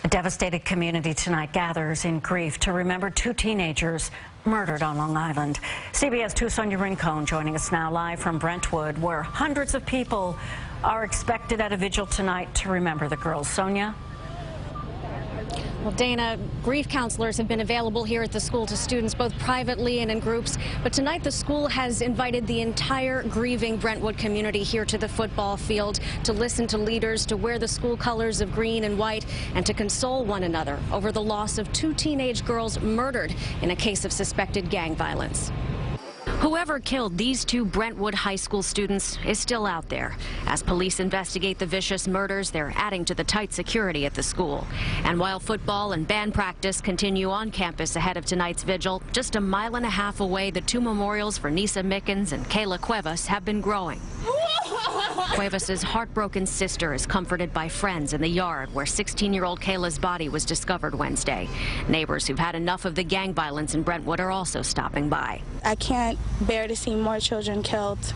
A devastated community tonight gathers in grief to remember two teenagers murdered on Long Island. CBS 2's Sonia Rincon joining us now live from Brentwood, where hundreds of people are expected at a vigil tonight to remember the girls. Sonia? Well, Dana, grief counselors have been available here at the school to students, both privately and in groups. But tonight, the school has invited the entire grieving Brentwood community here to the football field to listen to leaders, to wear the school colors of green and white, and to console one another over the loss of two teenage girls murdered in a case of suspected gang violence. Whoever killed these two Brentwood High School students is still out there. As police investigate the vicious murders, they're adding to the tight security at the school. And while football and band practice continue on campus ahead of tonight's vigil, just a mile and a half away, the two memorials for Nisa Mickens and Kayla Cuevas have been growing. Cuevas' heartbroken sister is comforted by friends in the yard where 16-year-old Kayla's body was discovered Wednesday. Neighbors who've had enough of the gang violence in Brentwood are also stopping by. I can't bear to see more children killed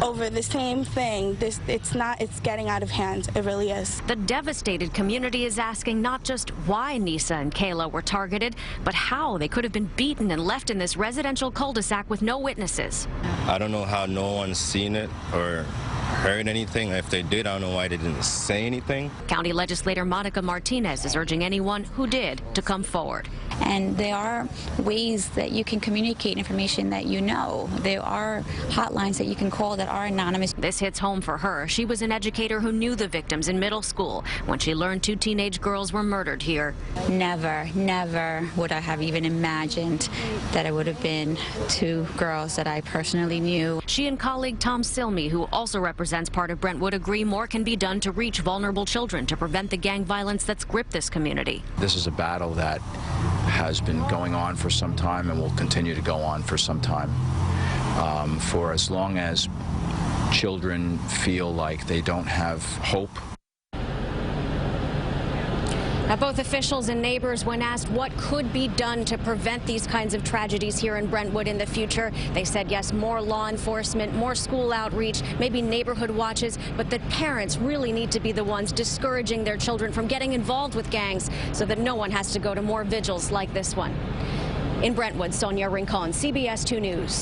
over the same thing. It's getting out of hand. It really is. The devastated community is asking not just why Nisa and Kayla were targeted, but how they could have been beaten and left in this residential cul-de-sac with no witnesses. I don't know how no one's seen it or heard anything. If they did, I don't know why they didn't say anything. County Legislator Monica Martinez is urging anyone who did to come forward. And there are ways that you can communicate information that you know. There are hotlines that you can call that are anonymous. This hits home for her. She was an educator who knew the victims in middle school when she learned two teenage girls were murdered here. Never would I have even imagined that it would have been two girls that I personally knew. She and colleague Tom Silmy, who also represents part of Brentwood, agree more can be done to reach vulnerable children to prevent the gang violence that's gripped this community. This is a battle that has been going on for some time and will continue to go on for some time. For as long as children feel like they don't have hope. Now, both officials and neighbors, when asked what could be done to prevent these kinds of tragedies here in Brentwood in the future, they said yes, more law enforcement, more school outreach, maybe neighborhood watches, but that parents really need to be the ones discouraging their children from getting involved with gangs so that no one has to go to more vigils like this one. In Brentwood, Sonia Rincon, CBS 2 News.